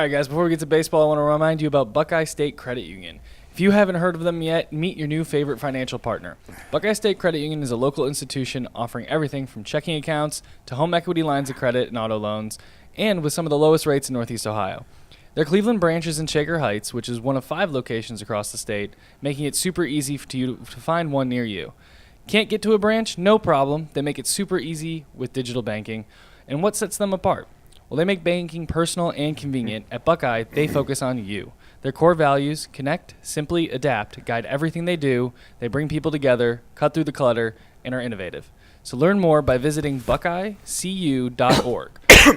All right, guys, before we get to baseball, I want to remind you about Buckeye State Credit Union. If you haven't heard of them yet, meet your new favorite financial partner. Buckeye State Credit Union is a local institution offering everything from checking accounts to home equity lines of credit and auto loans, and with some of the lowest rates in Northeast Ohio. Their Cleveland branch is in Shaker Heights, which is one of 5 locations across the state, making it super easy for you to find one near you. Can't get to a branch? No problem. They make it super easy with digital banking. And what sets them apart? Well, they make banking personal and convenient. At Buckeye, they focus on you. Their core values, connect, simply, adapt, guide everything they do. They bring people together, cut through the clutter, and are innovative. So learn more by visiting buckeyecu.org.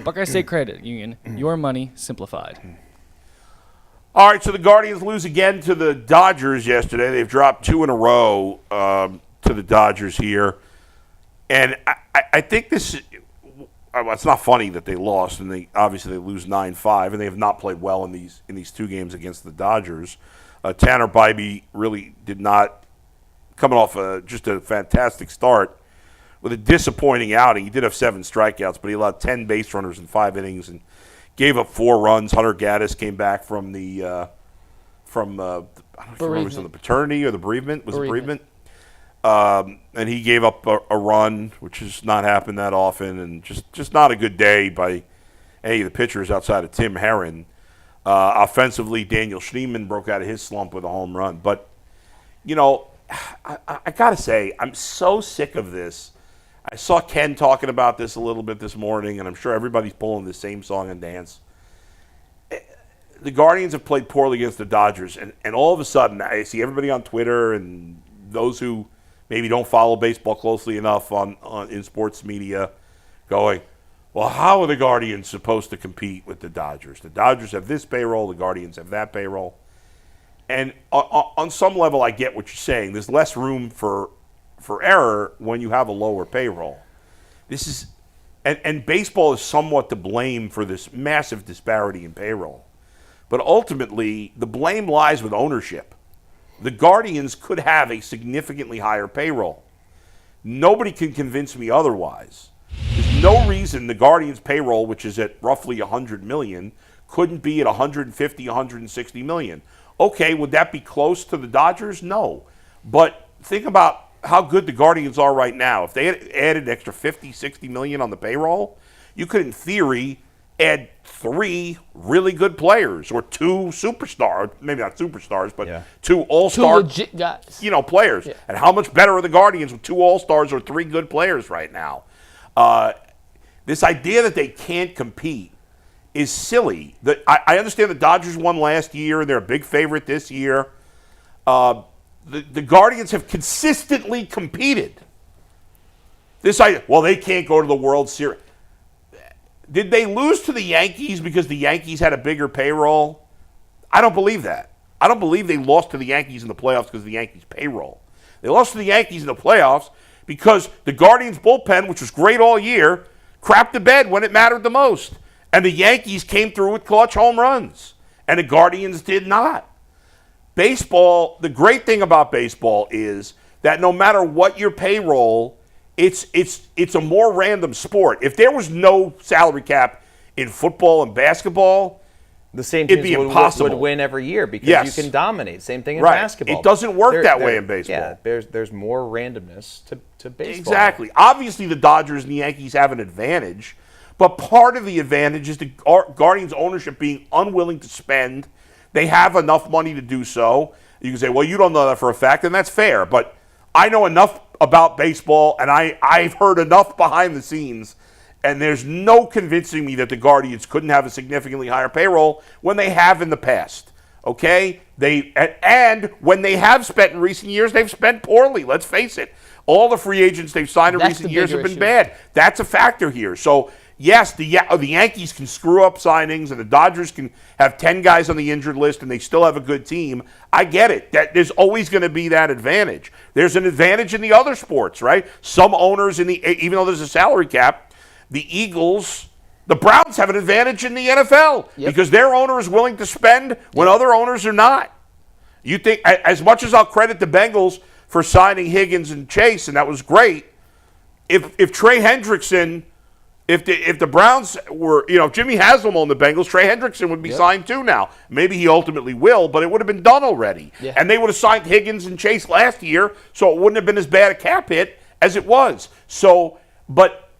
Buckeye State Credit Union, your money simplified. All right, so the Guardians lose again to the Dodgers yesterday. They've dropped 2 in a row to the Dodgers here. And I think this – it's not funny that they lost, and they lose 9-5, and they have not played well in these 2 games against the Dodgers. Tanner Bibee really did not, coming off just a fantastic start with a disappointing outing. He did have 7 strikeouts, but he allowed 10 base runners in 5 innings and gave up 4 runs. Hunter Gaddis came back from I don't know if it was on the paternity or the bereavement. Was it bereavement? And he gave up a run, which has not happened that often, and just not a good day by any of the pitchers outside of Tim Herron. Offensively, Daniel Schneemann broke out of his slump with a home run. But, I got to say, I'm so sick of this. I saw Ken talking about this a little bit this morning, and I'm sure everybody's pulling the same song and dance. The Guardians have played poorly against the Dodgers, and all of a sudden I see everybody on Twitter and those who maybe don't follow baseball closely enough in sports media going, well, how are the Guardians supposed to compete with the Dodgers? The Dodgers have this payroll, the Guardians have that payroll. And on some level, I get what you're saying. There's less room for error when you have a lower payroll. And baseball is somewhat to blame for this massive disparity in payroll. But ultimately, the blame lies with ownership. The Guardians could have a significantly higher payroll. Nobody can convince me otherwise. There's no reason the Guardians' payroll, which is at roughly $100 million, couldn't be at $150, $160 million. Okay, would that be close to the Dodgers? No. But think about how good the Guardians are right now. If they had added an extra $50, $60 million on the payroll, you could, in theory, add 3 really good players or 2 superstars, maybe not superstars, but 2 all-star 2 legit guys. Players. Yeah. And how much better are the Guardians with 2 all-stars or 3 good players right now? This idea that they can't compete is silly. I understand the Dodgers won last year, and they're a big favorite this year. The Guardians have consistently competed. This idea, well, they can't go to the World Series. Did they lose to the Yankees because the Yankees had a bigger payroll? I don't believe that. I don't believe they lost to the Yankees in the playoffs because of the Yankees' payroll. They lost to the Yankees in the playoffs because the Guardians' bullpen, which was great all year, crapped the bed when it mattered the most. And the Yankees came through with clutch home runs, and the Guardians did not. Baseball, the great thing about baseball is that no matter what your payroll, it's a more random sport. If there was no salary cap in football and basketball, the same teams would win every year because you can dominate. Same thing in basketball. It doesn't work that way in baseball. Yeah, there's more randomness to baseball. Exactly. Obviously, the Dodgers and the Yankees have an advantage, but part of the advantage is the Guardians' ownership being unwilling to spend. They have enough money to do so. You can say, well, you don't know that for a fact, and that's fair. But I know enough about baseball, and I've heard enough behind the scenes, and there's no convincing me that the Guardians couldn't have a significantly higher payroll when they have in the past. Okay? And when they have spent in recent years, they've spent poorly. Let's face it. All the free agents they've signed in recent years have been bad. That's a factor here. So, yes, the Yankees can screw up signings, and the Dodgers can have 10 guys on the injured list, and they still have a good team. I get it. There's always going to be that advantage. There's an advantage in the other sports, right? Some owners, even though there's a salary cap, the Eagles, the Browns have an advantage in the NFL because their owner is willing to spend when other owners are not. You think, as much as I'll credit the Bengals for signing Higgins and Chase, and that was great, if Trey Hendrickson If the Browns were, if Jimmy Haslam owned the Bengals, Trey Hendrickson would be signed too now. Maybe he ultimately will, but it would have been done already. Yeah. And they would have signed Higgins and Chase last year, so it wouldn't have been as bad a cap hit as it was. So, but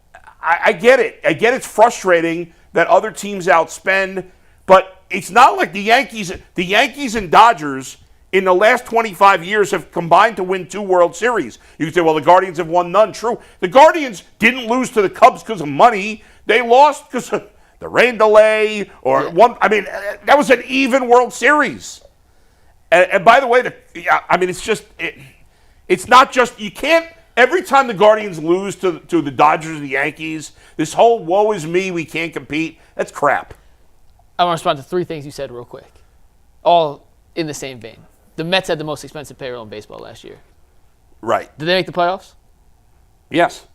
I get it. I get it's frustrating that other teams outspend, but it's not like the Yankees and Dodgers in the last 25 years have combined to win 2 World Series. You can say, well, the Guardians have won none. True. The Guardians didn't lose to the Cubs because of money. They lost because of the rain delay or one. I mean, that was an even World Series. And by the way, it's not just, you can't, every time the Guardians lose to the Dodgers or the Yankees, this whole woe is me, we can't compete, that's crap. I want to respond to 3 things you said real quick, all in the same vein. The Mets had the most expensive payroll in baseball last year. Right. Did they make the playoffs? Yes.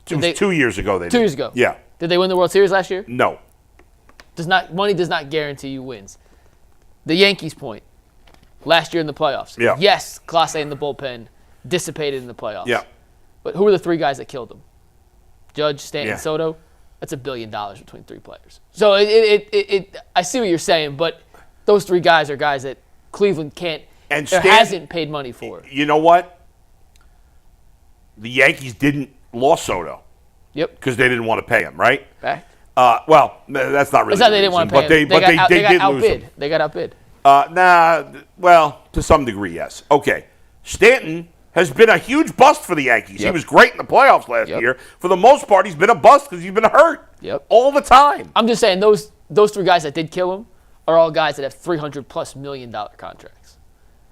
It was 2 years ago they did. 2 years ago. Yeah. Did they win the World Series last year? No. Money does not guarantee you wins. The Yankees' point, last year in the playoffs. Yeah. Yes, Clase in the bullpen dissipated in the playoffs. Yeah. But who were the 3 guys that killed them? Judge, Stanton, Yeah. Soto. That's $1 billion between 3 players. So I see what you're saying, but those 3 guys are guys that Cleveland can't hasn't paid money for. You know what? The Yankees didn't lost Soto. Yep. Because they didn't want to pay him, right? Fact. Well, that's not really. It's not they didn't want to pay him. They got outbid. They got outbid. Well, to some degree, yes. Okay. Stanton has been a huge bust for the Yankees. Yep. He was great in the playoffs last year. For the most part, he's been a bust because he's been hurt. Yep. All the time. I'm just saying those 3 guys that did kill him are all guys that have $300+ million contracts.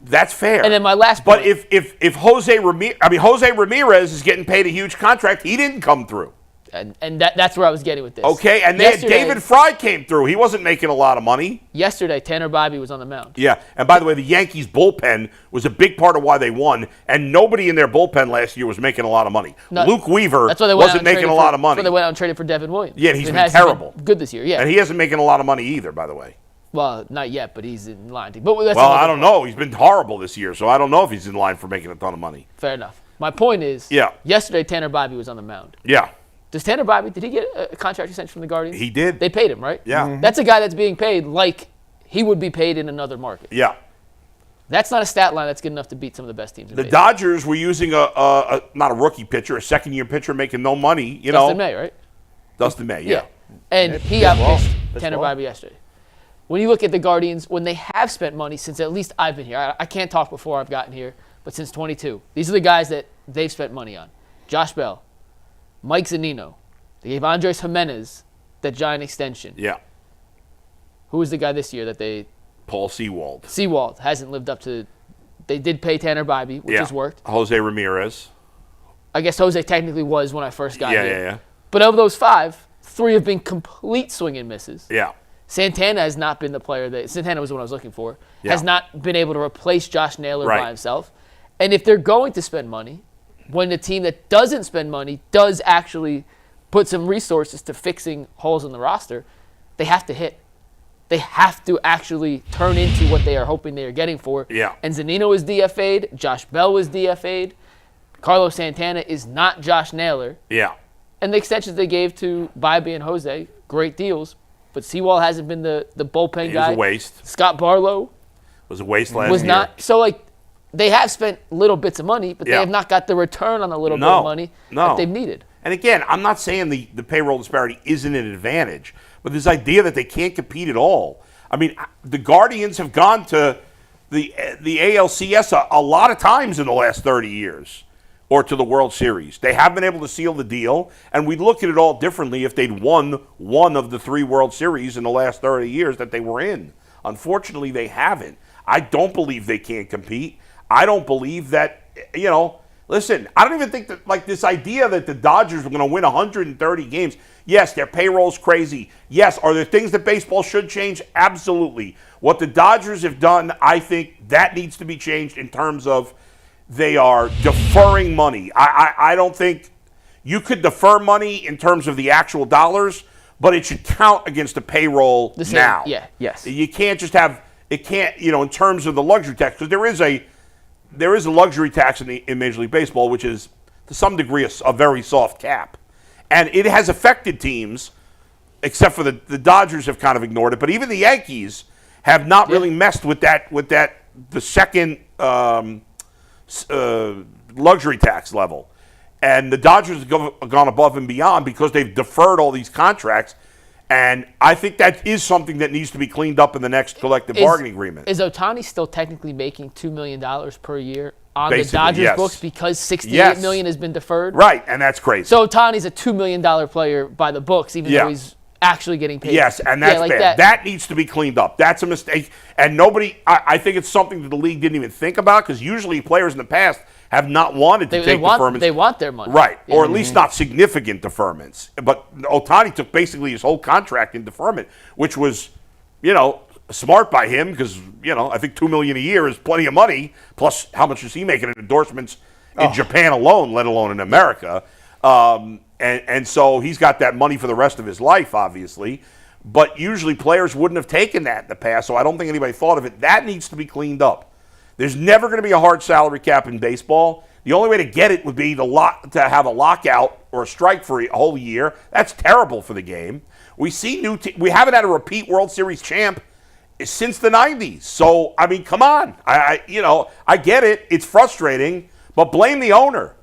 That's fair. And then my last point. But if José Ramírez is getting paid a huge contract, he didn't come through. And that's where I was getting with this. Okay, and then David Fry came through. He wasn't making a lot of money. Yesterday, Tanner Bibee was on the mound. Yeah, and by the way, the Yankees' bullpen was a big part of why they won, and nobody in their bullpen last year was making a lot of money. Luke Weaver wasn't making a lot of money. That's why they went out and traded for Devin Williams. Yeah, he's been terrible. Been good this year, yeah. And he hasn't making a lot of money either, by the way. Well, not yet, but he's in line. I don't know. He's been horrible this year, so I don't know if he's in line for making a ton of money. Fair enough. My point is, yesterday Tanner Bibee was on the mound. Yeah. Does Tanner Bibee, did he get a contract extension from the Guardians? He did. They paid him, right? Yeah. Mm-hmm. That's a guy that's being paid like he would be paid in another market. Yeah. That's not a stat line that's good enough to beat some of the best teams in the baseball. Dodgers were using not a rookie pitcher, a second-year pitcher making no money. Dustin May, right? Dustin May, yeah. And he outpitched Tanner Bibee yesterday. When you look at the Guardians, when they have spent money since at least I've been here, I can't talk before I've gotten here, but since 22, these are the guys that they've spent money on. Josh Bell, Mike Zunino. They gave Andres Jimenez that giant extension. Yeah. Who was the guy this year that they... Paul Sewald. Sewald hasn't lived up to... They did pay Tanner Bibee, which has worked. José Ramírez. I guess Jose technically was when I first got here. Yeah. But of those 5, 3 have been complete swing and misses. Yeah. Santana has not been the player that... Santana was the one I was looking for. Yeah. Has not been able to replace Josh Naylor by himself. And if they're going to spend money, when the team that doesn't spend money does actually put some resources to fixing holes in the roster, they have to hit. They have to actually turn into what they are hoping they are getting for. Yeah. And Zunino is DFA'd. Josh Bell was DFA'd. Carlos Santana is not Josh Naylor. Yeah. And the extensions they gave to Bibee and Jose, great deals. But Sewald hasn't been the bullpen guy. He was a waste. Scott Barlow was a waste last year. Was not. So, they have spent little bits of money, but they have not got the return on the little bit of money that they've needed. And again, I'm not saying the payroll disparity isn't an advantage, but this idea that they can't compete at all. I mean, the Guardians have gone to the ALCS a lot of times in the last 30 years, or to the World Series. They have been able to seal the deal, and we'd look at it all differently if they'd won one of the 3 World Series in the last 30 years that they were in. Unfortunately, they haven't. I don't believe they can't compete. I don't believe that, listen, I don't even think that, this idea that the Dodgers were going to win 130 games. Yes, their payroll's crazy. Yes, are there things that baseball should change? Absolutely. What the Dodgers have done, I think that needs to be changed in terms of they are deferring money. I don't think you could defer money in terms of the actual dollars, but it should count against the payroll now. Yeah, yes. You can't just have, it can't, in terms of the luxury tax, because there is a luxury tax in Major League Baseball, which is, to some degree, a very soft cap. And it has affected teams, except for the Dodgers have kind of ignored it. But even the Yankees have not really messed with the second luxury tax level. And the Dodgers have gone above and beyond because they've deferred all these contracts. And I think that is something that needs to be cleaned up in the next collective bargaining agreement. Is Ohtani still technically making $2 million per year on Basically, the Dodgers books because $68 million has been deferred? Right, and that's crazy. So Ohtani's a $2 million player by the books, even though he's actually getting paid. Yes, and that's bad. That needs to be cleaned up. That's a mistake. And I think it's something that the league didn't even think about, because usually players in the past have not wanted to take deferments. They want their money. Right, or at least not significant deferments. But Ohtani took basically his whole contract in deferment, which was, smart by him, because, I think $2 million a year is plenty of money, plus how much is he making in endorsements in Japan alone, let alone in America. And so he's got that money for the rest of his life, obviously. But usually players wouldn't have taken that in the past, so I don't think anybody thought of it. That needs to be cleaned up. There's never going to be a hard salary cap in baseball. The only way to get it would be to have a lockout or a strike for a whole year. That's terrible for the game. We see we haven't had a repeat World Series champ since the 90s. So, I mean, come on. I get it. It's frustrating, but blame the owner.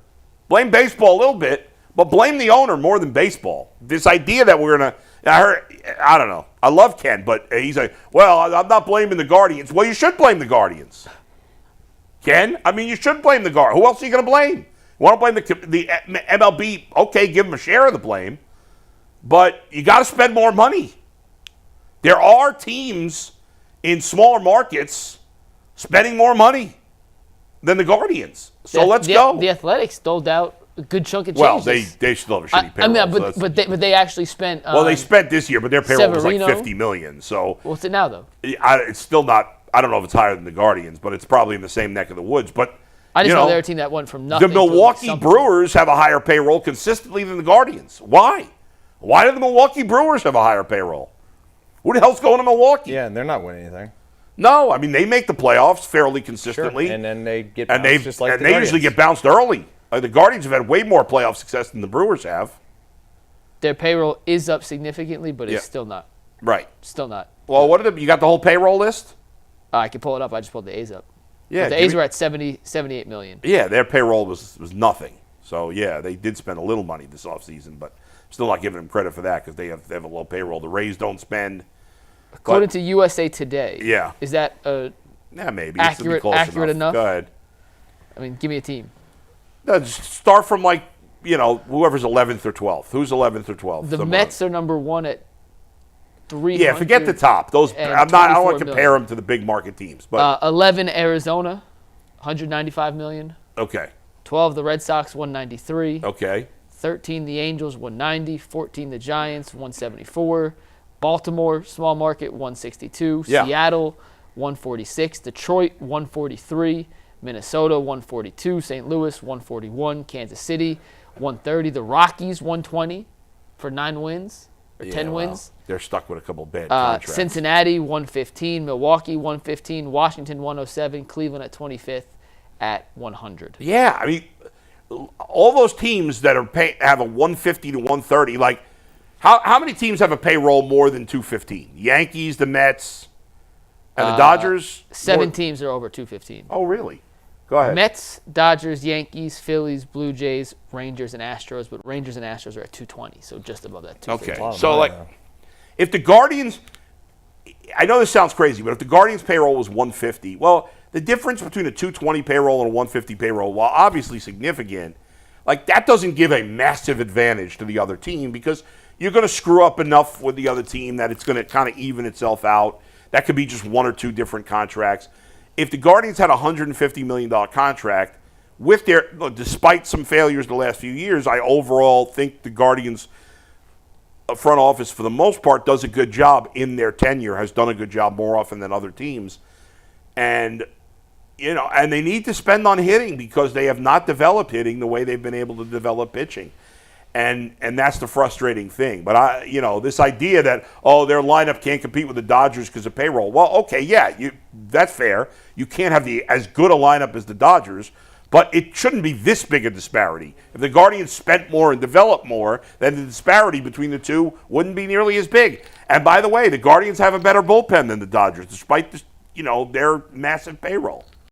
Blame baseball a little bit, but blame the owner more than baseball. This idea that we're going to I don't know. I love Ken, but he's like, well, I'm not blaming the Guardians. Well, you should blame the Guardians. Ken, I mean, you should blame the Guard. Who else are you going to blame? You want to blame the MLB? Okay, give them a share of the blame, but you got to spend more money. There are teams in smaller markets spending more money than the Guardians. So let's go. The Athletics doled out a good chunk of changes. Well, they still have a shitty payroll. I mean, but they actually spent. They spent this year, but their payroll was like $50 million. So what's it now, though? It's still not. I don't know if it's higher than the Guardians, but it's probably in the same neck of the woods. But I just know they're a team that went from nothing. The Milwaukee Brewers have a higher payroll consistently than the Guardians. Why? Why do the Milwaukee Brewers have a higher payroll? Who the hell's going to Milwaukee? Yeah, and they're not winning anything. No, I mean, they make the playoffs fairly consistently. Sure. And then they get bounced just like the Guardians. They usually get bounced early. The Guardians have had way more playoff success than the Brewers have. Their payroll is up significantly, but it's still not. Right. Still not. Well, you got the whole payroll list? I can pull it up. I just pulled the A's up. Yeah, but the A's were at 78 million. Yeah, their payroll was nothing. So, yeah, they did spend a little money this offseason, but still not giving them credit for that because they have a low payroll. The Rays don't spend. According to USA Today. Yeah. Is that maybe. accurate enough? Go ahead. I mean, give me a team. No, just start from whoever's 11th or 12th. Who's 11th or 12th? The Mets are number one at 300. Yeah, forget the top. Those I don't want to compare them to the big market teams. But 11 Arizona, 195 million. Okay. 12 the Red Sox, 193. Okay. 13 the Angels, 190. 14 the Giants, 174. Baltimore, small market, 162. Yeah. Seattle, 146. Detroit, 143. Minnesota, 142. St. Louis, 141. Kansas City, 130. The Rockies, 120 for 9 wins or 10 wins. They're stuck with a couple bad contracts. Cincinnati, 115. Milwaukee, 115. Washington, 107. Cleveland at 25th at 100. Yeah, I mean, all those teams that are have a 150 to 130, like, how many teams have a payroll more than 215? Yankees, the Mets, and the Dodgers? 7 teams are over 215. Oh, really? Go ahead. Mets, Dodgers, Yankees, Phillies, Blue Jays, Rangers, and Astros, but Rangers and Astros are at 220, so just above that 215. Okay, so if the Guardians, I know this sounds crazy, but if the Guardians' payroll was 150, well, the difference between a 220 payroll and a 150 payroll, while obviously significant, that doesn't give a massive advantage to the other team because you're going to screw up enough with the other team that it's going to kind of even itself out. That could be just 1 or 2 different contracts. If the Guardians had a $150 million contract, despite some failures the last few years, I overall think the Guardians front office, for the most part, does a good job in their tenure, has done a good job more often than other teams. And, and they need to spend on hitting because they have not developed hitting the way they've been able to develop pitching. And that's the frustrating thing. But, this idea that, their lineup can't compete with the Dodgers because of payroll. Well, okay, yeah, that's fair. You can't have as good a lineup as the Dodgers, But it shouldn't be this big a disparity. If the Guardians spent more and developed more, then the disparity between the two wouldn't be nearly as big. And by the way, the Guardians have a better bullpen than the Dodgers, despite their massive payroll.